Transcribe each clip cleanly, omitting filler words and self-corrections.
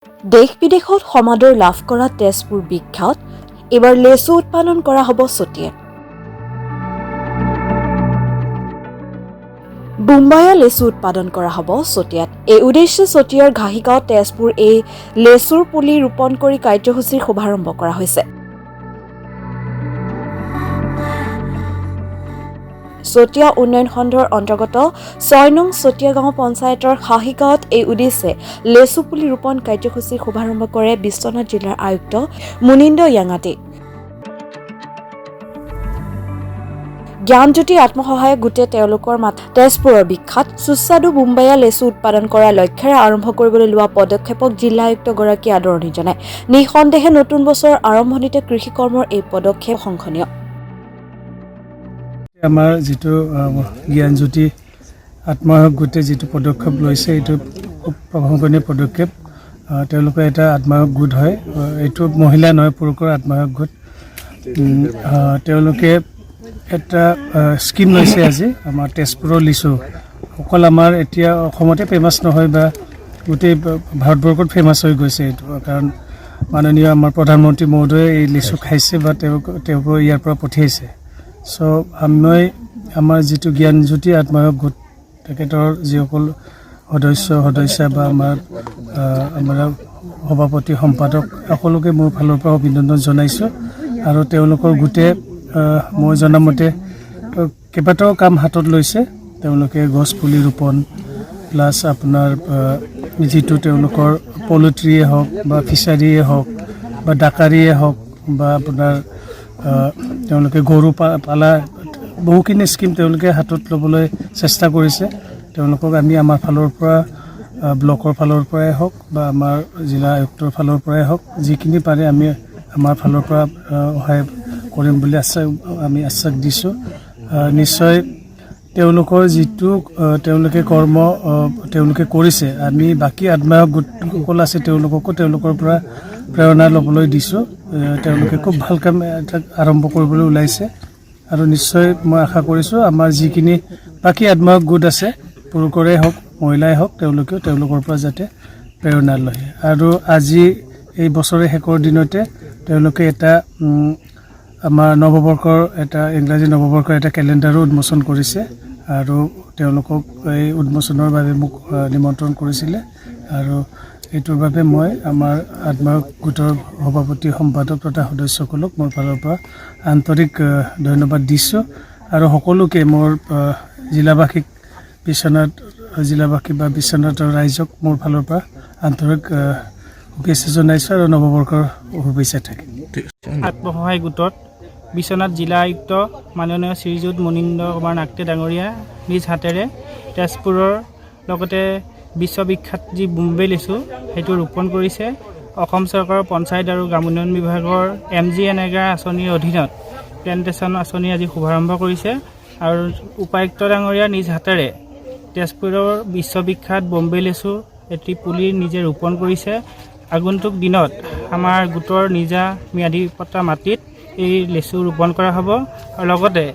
দেশ বিদেশত সমাদৰ লাভ কৰা তেজপুৰ বিখ্যাত এবাৰ লেচু উৎপাদন কৰা হ'ব চতিয়াত। বোম্বায়া লেচু উৎপাদন কৰা হ'ব চতিয়াত। এই উদ্দেশ্যে চতিয়াৰ ঘাহিগাঁও তেজপুৰ এই লেচুৰ পুলি ৰোপণ কৰি কাৰ্যসূচীৰ শুভাৰম্ভ কৰা হৈছে। চতিয়া উন্নয়ন খণ্ডৰ অন্তৰ্গত ৬ নং চতিয়া গাঁও পঞ্চায়তৰ ঘাহিগাঁৱত এই উদ্দেশ্যে লেচু পুলি ৰোপণ কাৰ্যসূচীৰ শুভাৰম্ভ কৰে বিশ্বনাথ জিলাৰ আয়ুক্ত মুনিন্দ য়াঙাটে। জ্ঞানজ্যোতি আত্মসহায়ক গোটে তেওঁলোকৰ তেজপুৰৰ বিখ্যাত সুস্বাদু বোম্বায়া লেচু উৎপাদন কৰাৰ লক্ষ্যৰে আৰম্ভ কৰিবলৈ লোৱা পদক্ষেপক জিলা আয়ুক্তগৰাকীয়ে আদৰণি জনায়। নিঃসন্দেহে নতুন বছৰৰ আৰম্ভণিতে কৃষি কৰ্মৰ এই পদক্ষেপ প্ৰশংসনীয়। আমাৰ যিটো জ্ঞানজ্যোতি আত্মসহায়ক গোটে যিটো পদক্ষেপ লৈছে এইটো খুব প্ৰশংসনীয় পদক্ষেপ। তেওঁলোকৰ এটা আত্মসহায়ক গোট হয়, এইটো মহিলা নহয় পুৰুষৰ আত্মসহায়ক গোট। তেওঁলোকে এটা স্কিম লৈছে আজি আমাৰ তেজপুৰৰ লিচু। অকল আমাৰ এতিয়া অসমতে ফেমাছ নহয় বা গোটেই ভাৰতবৰ্ষত ফেমাছ হৈ গৈছে এইটো, কাৰণ মাননীয় আমাৰ প্ৰধানমন্ত্ৰী মহোদয়ে এই লিচু খাইছে বা তেওঁকো ইয়াৰ পৰা পঠিয়াইছে। চ' আমি আমাৰ যিটো জ্ঞানজ্যোতি আত্মসহায়ক গোট তেখেতৰ যিসকল সদস্যা বা আমাৰ সভাপতি সম্পাদক সকলোকে মোৰ ফালৰ পৰা অভিনন্দন জনাইছোঁ। আৰু তেওঁলোকৰ গোটে মই জনামতে কেইবাটাও কাম হাতত লৈছে। তেওঁলোকে গছ পুলি ৰোপণ প্লাছ আপোনাৰ যিটো তেওঁলোকৰ পলট্ৰিয়ে হওক বা ফিচাৰীয়ে হওক বা ডাকাৰীয়ে হওক বা আপোনাৰ তেওঁলোকে গৰু পালা বহুখিনি স্কিম তেওঁলোকে হাতত ল'বলৈ চেষ্টা কৰিছে। তেওঁলোকক আমি আমাৰ ফালৰ পৰা ব্লকৰ ফালৰ পৰাই হওক বা আমাৰ জিলা আয়ুক্তৰ ফালৰ পৰাই হওক যিখিনি পাৰে আমি আমাৰ ফালৰ পৰা সহায় কৰিম বুলি আমি আশ্বাস দিছোঁ। নিশ্চয় তেওঁলোকৰ যিটো তেওঁলোকে কৰ্ম তেওঁলোকে কৰিছে, আমি বাকী আত্মসহায়ক গোটসকল আছে তেওঁলোককো তেওঁলোকৰ পৰা প্ৰেৰণা ল'বলৈ দিছোঁ। তেওঁলোকে খুব ভাল কাম এটা আৰম্ভ কৰিবলৈ ওলাইছে আৰু নিশ্চয় মই আশা কৰিছোঁ আমাৰ যিখিনি বাকী আত্মসহায়ক গোট আছে পুৰুষৰে হওক মহিলাই হওক তেওঁলোকেও তেওঁলোকৰ পৰা যাতে প্ৰেৰণা লয়। আৰু আজি এই বছৰে শেষৰ দিনতে তেওঁলোকে এটা আমাৰ নৱবৰ্ষৰ এটা ইংৰাজী নৱবৰ্ষৰ এটা কেলেণ্ডাৰো উন্মোচন কৰিছে আৰু তেওঁলোকক এই উন্মোচনৰ বাবে মোক নিমন্ত্ৰণ কৰিছিলে। আৰু এইটোৰ বাবে মই আমাৰ আত্মসহায়ক গোটৰ সভাপতি সম্পাদক তথা সদস্যসকলক মোৰ ফালৰ পৰা আন্তৰিক ধন্যবাদ দিছোঁ। আৰু সকলোকে মোৰ জিলাবাসী বা বিশ্বনাথৰ ৰাইজক মোৰ ফালৰ পৰা আন্তৰিক শুভেচ্ছা জনাইছোঁ আৰু নৱবৰ্ষৰ শুভেচ্ছা থাকিল। আত্মসহায়ক গোটত বিশ্বনাথ জিলা আয়ুক্ত মাননীয় শ্ৰীযুত মুনিন্দ কুমাৰ নাগটে ডাঙৰীয়া নিজ হাতেৰে তেজপুৰৰ লগতে বিশ্ববিখ্যাত যি বোম্বে লেচু সেইটো ৰোপণ কৰিছে। অসম চৰকাৰৰ পঞ্চায়ত আৰু গ্ৰাম উন্নয়ন বিভাগৰ MGNREGA আঁচনিৰ অধীনত প্লেণ্টেশ্যন আঁচনি আজি শুভাৰম্ভ কৰিছে। আৰু উপায়ুক্ত ডাঙৰীয়া নিজ হাতেৰে তেজপুৰৰ বিশ্ববিখ্যাত বোম্বে লেচু এটি পুলি নিজে ৰোপণ কৰিছে। আগন্তুক দিনত আমাৰ গোটৰ নিজা ম্যাদী পট্টা মাটিত এই লেচু ৰোপণ কৰা হ'ব। আৰু লগতে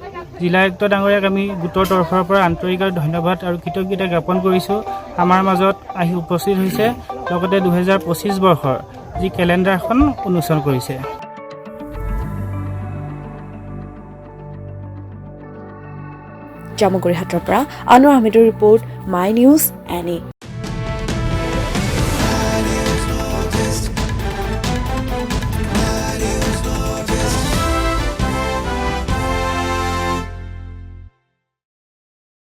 জিলা আয়ুক্ত ডাঙৰীয়াক আমি গোটৰ তৰফৰ পৰা আন্তৰিক আৰু ধন্যবাদ আৰু কৃতজ্ঞতা জ্ঞাপন কৰিছোঁ। আমাৰ মাজত আহি উপস্থিত হৈছে, লগতে 2025 বৰ্ষৰ যি কেলেণ্ডাৰখন উন্মোচন কৰিছে। জামুগুৰিহাটৰ পৰা আনোৱাৰ আহমেদৰ ৰিপৰ্ট, মাই নিউজ এনি।